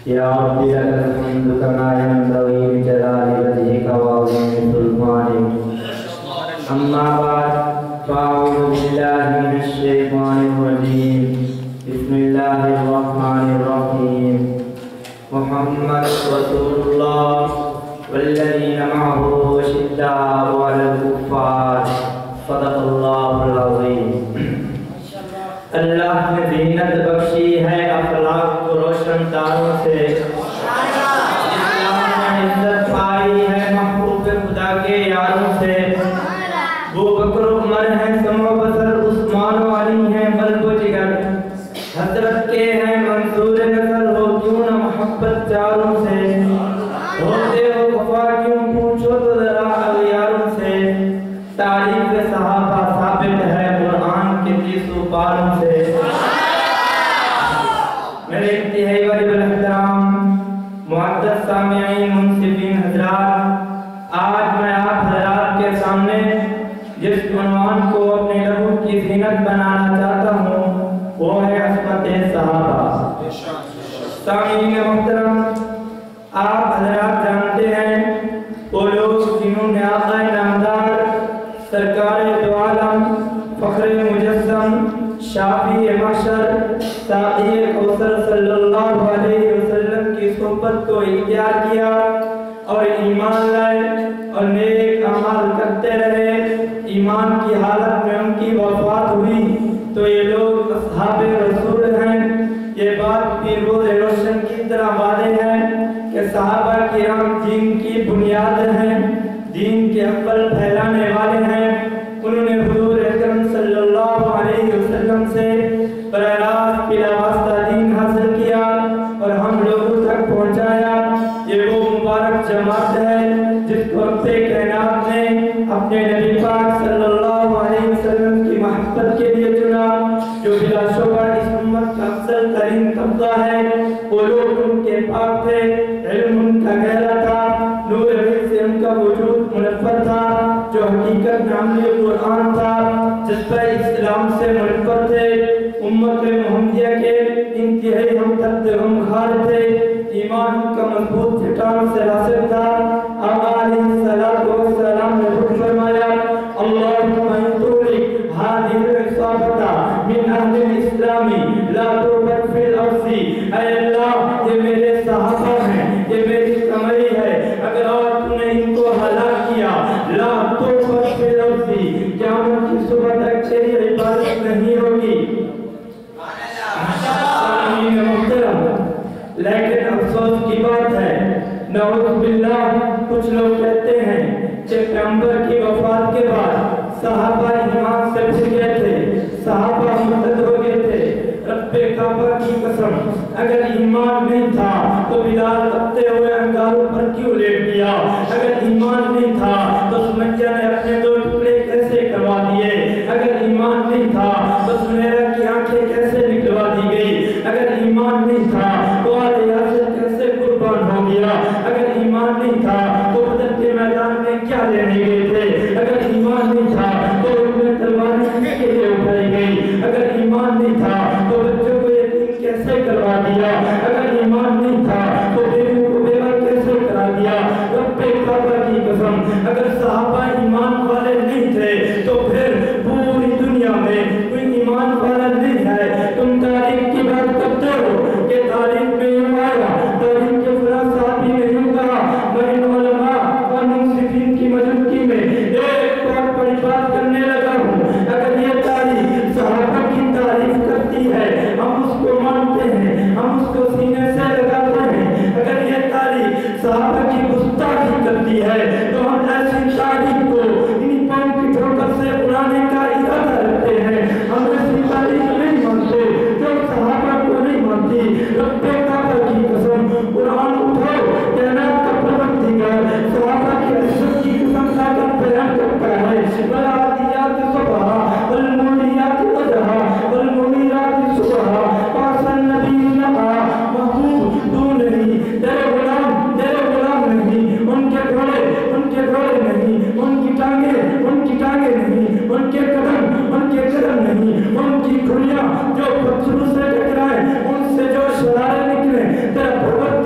يا رب لك الحمد كما ينبغي لجلال وجهك وعظيم سلطانك. أما بعد فأعوذ بالله من الشيطان الرجيم. بسم الله الرحمن الرحيم. محمد رسول الله والذين معه أشداء على الكفار. صدق الله العظيم. اللہ نے زینت بخشی ہے اخلاق کو روشن تاروں سے. اسلام نے عزت پائی ہے محبوب خدا کے یاروں سے. ابو بکر عمر ہیں سمو بسر عثمان و علی ہیں قلب و جگر. حضرت کے ہیں منصور نظر ہو کیوں نہ محبت چاروں سے. ہوتے ہو وفا کیوں پوچھو تو ذرا اغیاروں سے. تاریخ صحابہ ثابت ہے قرآن کے تیسو پاروں سے. میرے انتہائی واجب الاحترام معزز سامعین منصفین حضرات، آج میں آپ حضرات کے سامنے جس عنوان کو اپنے لہو کی زینت بنانا چاہتا ہوں وہ ہے عصمت صحابہ. سامعین محترم، آپ حضرات جانتے ہیں وہ لوگ جنہوں نے آقا نامدار سرکار دو عالم فخر مجسم شافی محشر ساقی کوثر صلی اللہ علیہ وسلم کی صحبت کو اختیار کیا اور ایمان لائے اور نیک اعمال کرتے رہے. ایمان کی حالت میں ان کی وفات ہوئی تو یہ لوگ اصحاب رسول ہیں. یہ بات پیر روز روشن کی طرح واضح ہے کہ صحابہ کرام دین کی بنیاد ہیں، دین کے عمل پھیلانے والے ہیں. انہوں نے حضور اکرم صلی اللہ علیہ وسلم سے براہ راست بلا واسطہ دین حاصل کیا اور ہم لوگوں تک پہنچایا. یہ وہ مبارک جماعت ہے جس کو رب کائنات نے اپنے نبی پاک صلی اللہ علیہ وسلم کی محبت کے لیے چنا، جو بلا شبہ اس امت کا افضل ترین طبقہ ہے. وہ لوگ ان کے پاک تھے، علم ان کا گہرا تھا، نور علم سے ان کا وجود منور تھا، جو حقیقت نامی قرآن تھا، جس پر اسلام سے منور تھے. امت محمدیہ کے انتہائی ہم تک ہم خار تھے. ایمان کا مضبوط چٹان سے راسب تھا. آقا علیہ السلام نے خود فرمایا اللہم انطولک هذه العصابة من اہل الاسلام لا توبت فی الارض. اے اللہ یہ میرے صحابہ ہیں، یہ میری کمائی ہے، اگر اور تم نے ان کو ہلاک کیا لا توبت فی الارض، قیامت کی صبح تک تیری عبادت نہیں ہوگی. لیکن افسوس کی بات ہے نعوذ باللہ کچھ لوگ کہتے ہیں کہ پیغمبر کی وفات کے بعد صحابہ ایمان سے پھر گئے تھے، صحابہ مرتد ہو گئے تھے. رب کعبہ کی قسم اگر ایمان نہیں تھا تو بلال تپتے ہوئے انگاروں پر کیوں لیٹ گیا؟ اگر ایمان نہیں تھا تو سمیہ نے اپنے 2 ٹکڑے کیسے کروا دیے؟ اگر ایمان نہیں تھا تو سمیرہ کی آنکھیں کیسے نکلوا دی گئی؟ اگر ایمان نہیں تھا تو آل یاسر کیسے قربان ہو گیا؟ اگر ایمان نہیں تھا تو بدر کے میدان میں کیا لینے گئے تھے؟ اگر ایمان نہیں تھا تو انہیں تلواریں کس کے لیے اٹھائی گئی؟ اگر ایمان نہیں تھا تو بچوں کو یتیم کیسے کروا دیا؟ اگر ایمان نہیں تھا تو بیویوں کو بیوہ کیسے کرا دیا؟ رب کعبہ کی قسم اگر صحابہ ایمان والے نہیں تھے تو پھر پوری دنیا میں کوئی ایمان والا نہیں ہے. تم تاریخ کی بات کرتے ہو کہ تاریخ میں یوں آیا، تاریخ کے فلاں صحابی نے یوں کہا. میں ان علماء اور منصفین کی موجودگی میں ایک بہت بڑی بات کرنے لگا ہوں. اگر یہ تاریخ صحابہ کی تعریف کرتی ہے ہم اس کو مانتے ہیں، ہم اس کو سینے سے لگاتے ہیں. اگر یہ تاریخ صحابہ کی گستاخی کرتی ہے تو ہم ایسی تاریخ کو انہی پاؤں کی ٹھوکر سے اڑانے کا ارادہ رکھتے ہیں. ہم ایسی تاریخ نہیں مانتے جو صحابہ کو نہیں مانتی. رب کعبہ کی قسم قرآن اٹھاؤ، کائنات کا پروردگار صحابہ کی عزت کی قسم کھا کر بیان کرتا ہے والعادیات صبحا والموریات وجہا والمغیرات صبحا پاس النبی نبا محبوب تو نہیں، تیرے غلام نہیں، ان کے گھوڑے نہیں، ان کی ٹانگیں نہیں، ان کے قدم نہیں، ان کی کھڑیاں جو پتھروں سے ٹکرائیں ان سے جو شرارے نکلیں، تیرا پروردگار